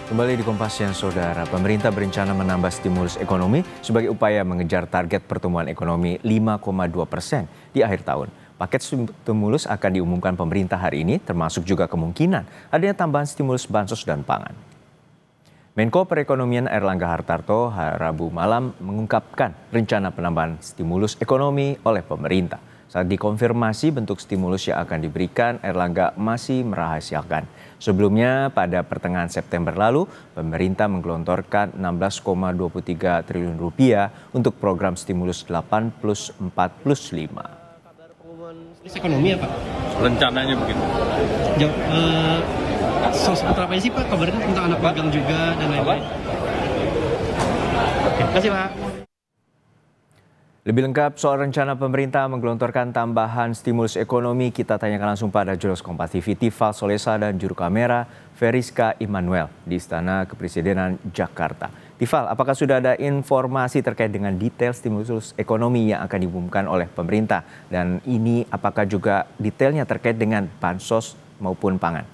Kembali di Kompas Siang, Saudara. Pemerintah berencana menambah stimulus ekonomi sebagai upaya mengejar target pertumbuhan ekonomi 5,2% di akhir tahun. Paket stimulus akan diumumkan pemerintah hari ini, termasuk juga kemungkinan adanya tambahan stimulus bansos dan pangan. Menko Perekonomian Erlangga Hartarto Rabu malam mengungkapkan rencana penambahan stimulus ekonomi oleh pemerintah. Saat dikonfirmasi bentuk stimulus yang akan diberikan, Erlangga masih merahasiakan. Sebelumnya, pada pertengahan September lalu, pemerintah menggelontorkan 16,23 triliun rupiah untuk program stimulus 8+4+5. Ekonomi apa? Rencananya begitu. Seputar apa sih Pak? Kabarnya tentang anak magang juga dan lain-lain. Oke, terima kasih Pak. Lebih lengkap soal rencana pemerintah menggelontorkan tambahan stimulus ekonomi, kita tanyakan langsung pada jurnalis Kompas TV Tifal Solesa dan juru kamera Veriska Immanuel di Istana Kepresidenan Jakarta. Tifal, apakah sudah ada informasi terkait dengan detail stimulus ekonomi yang akan diumumkan oleh pemerintah? Dan ini apakah juga detailnya terkait dengan bansos maupun pangan?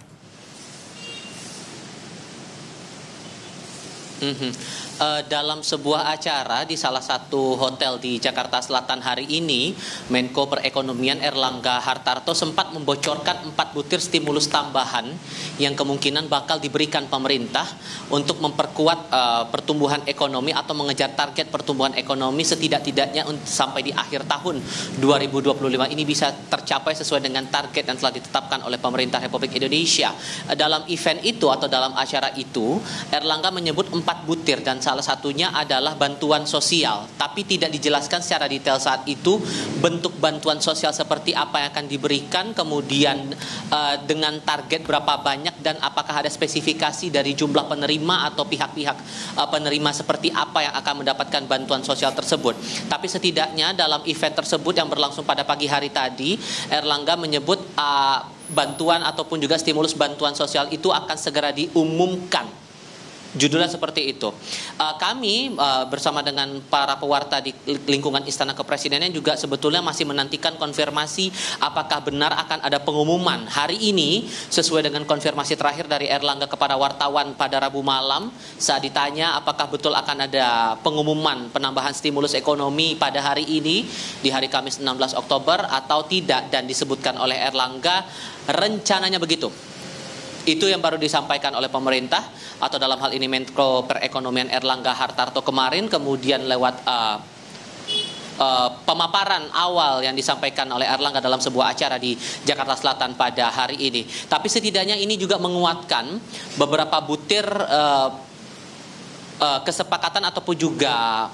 Dalam sebuah acara di salah satu hotel di Jakarta Selatan hari ini, Menko Perekonomian Erlangga Hartarto sempat membocorkan 4 butir stimulus tambahan yang kemungkinan bakal diberikan pemerintah untuk memperkuat pertumbuhan ekonomi atau mengejar target pertumbuhan ekonomi setidak-tidaknya sampai di akhir tahun 2025 ini bisa tercapai sesuai dengan target yang telah ditetapkan oleh pemerintah Republik Indonesia. Dalam event itu atau dalam acara itu, Erlangga menyebut 4 butir dan salah satunya adalah bantuan sosial, tapi tidak dijelaskan secara detail saat itu bentuk bantuan sosial seperti apa yang akan diberikan, kemudian dengan target berapa banyak dan apakah ada spesifikasi dari jumlah penerima atau pihak-pihak penerima seperti apa yang akan mendapatkan bantuan sosial tersebut. Tapi setidaknya dalam event tersebut yang berlangsung pada pagi hari tadi, Erlangga menyebut bantuan ataupun juga stimulus bantuan sosial itu akan segera diumumkan. Judulnya seperti itu. Kami bersama dengan para pewarta di lingkungan Istana Kepresidenan juga sebetulnya masih menantikan konfirmasi apakah benar akan ada pengumuman hari ini sesuai dengan konfirmasi terakhir dari Erlangga kepada wartawan pada Rabu malam saat ditanya apakah betul akan ada pengumuman penambahan stimulus ekonomi pada hari ini di hari Kamis 16 Oktober atau tidak, dan disebutkan oleh Erlangga rencananya begitu. Itu yang baru disampaikan oleh pemerintah atau dalam hal ini Menko Perekonomian Erlangga Hartarto kemarin, kemudian lewat pemaparan awal yang disampaikan oleh Erlangga dalam sebuah acara di Jakarta Selatan pada hari ini. Tapi setidaknya ini juga menguatkan beberapa butir kesepakatan ataupun juga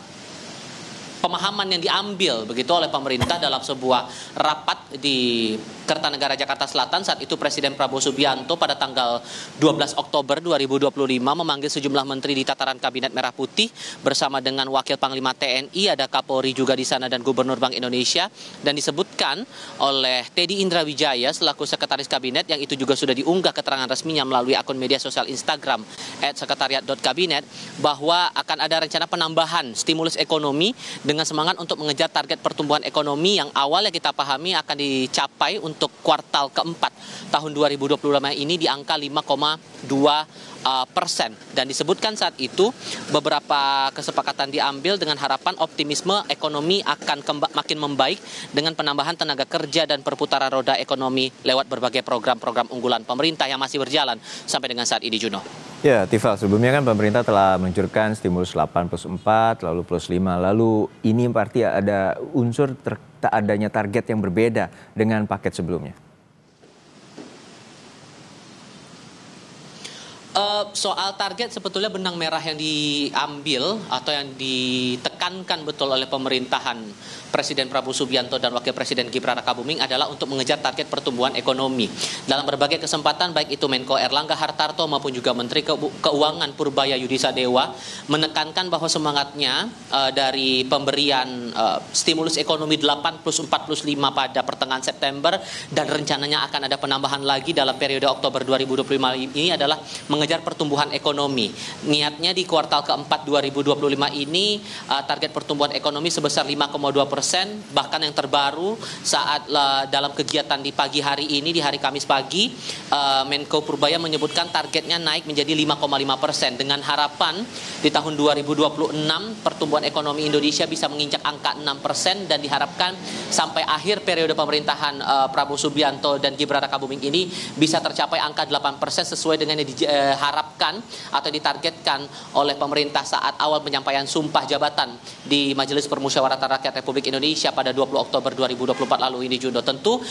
pemahaman yang diambil begitu oleh pemerintah dalam sebuah rapat di Kertanegara Jakarta Selatan. Saat itu Presiden Prabowo Subianto pada tanggal 12 Oktober 2025 memanggil sejumlah menteri di tataran Kabinet Merah Putih bersama dengan Wakil Panglima TNI, ada Kapolri juga di sana dan Gubernur Bank Indonesia, dan disebutkan oleh Teddy Indrawijaya selaku Sekretaris Kabinet, yang itu juga sudah diunggah keterangan resminya melalui akun media sosial Instagram @sekretariat.kabinet, bahwa akan ada rencana penambahan stimulus ekonomi dengan semangat untuk mengejar target pertumbuhan ekonomi yang awalnya kita pahami akan dicapai untuk kuartal keempat tahun 2025 ini di angka 5,2%. Dan disebutkan saat itu beberapa kesepakatan diambil dengan harapan optimisme ekonomi akan makin membaik dengan penambahan tenaga kerja dan perputaran roda ekonomi lewat berbagai program-program unggulan pemerintah yang masih berjalan sampai dengan saat ini, Juno. Ya, Tifal, sebelumnya kan pemerintah telah meluncurkan stimulus 8+4, lalu +5, lalu ini berarti ada unsur tak adanya target yang berbeda dengan paket sebelumnya. Soal target sebetulnya benang merah yang diambil atau yang ditekankan betul oleh pemerintahan Presiden Prabowo Subianto dan Wakil Presiden Gibran Rakabuming adalah untuk mengejar target pertumbuhan ekonomi. Dalam berbagai kesempatan baik itu Menko Erlangga Hartarto maupun juga Menteri Keuangan Purbaya Yudhisa Dewa menekankan bahwa semangatnya dari pemberian stimulus ekonomi 8+4+5 pada pertengahan September dan rencananya akan ada penambahan lagi dalam periode Oktober 2025 ini adalah mengejar pertumbuhan ekonomi. Niatnya di kuartal keempat 2025 ini target pertumbuhan ekonomi sebesar 5,2%. Bahkan yang terbaru saat dalam kegiatan di pagi hari ini, di hari Kamis pagi, Menko Purbaya menyebutkan targetnya naik menjadi 5,5%, dengan harapan di tahun 2026 pertumbuhan ekonomi Indonesia bisa menginjak angka 6%, dan diharapkan sampai akhir periode pemerintahan Prabowo Subianto dan Gibran Rakabuming ini bisa tercapai angka 8% sesuai dengan yang diharapkan atau ditargetkan oleh pemerintah saat awal penyampaian sumpah jabatan di Majelis Permusyawaratan Rakyat Republik Indonesia pada 20 Oktober 2024 lalu ini, Juno. Tentu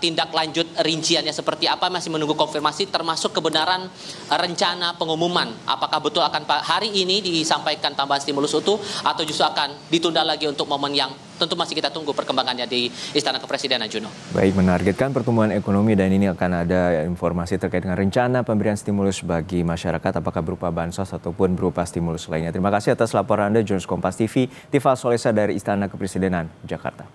tindak lanjut rinciannya seperti apa masih menunggu konfirmasi, termasuk kebenaran rencana pengumuman apakah betul akan hari ini disampaikan tambahan stimulus utuh atau justru akan ditunda lagi untuk momen yang tentu masih kita tunggu perkembangannya di Istana Kepresidenan, Juno. Baik, menargetkan pertumbuhan ekonomi dan ini akan ada informasi terkait dengan rencana pemberian stimulus bagi masyarakat, apakah berupa bansos ataupun berupa stimulus lainnya. Terima kasih atas laporan Anda, Jurnalis Kompas TV, Tifa Solesa dari Istana Kepresidenan, Jakarta.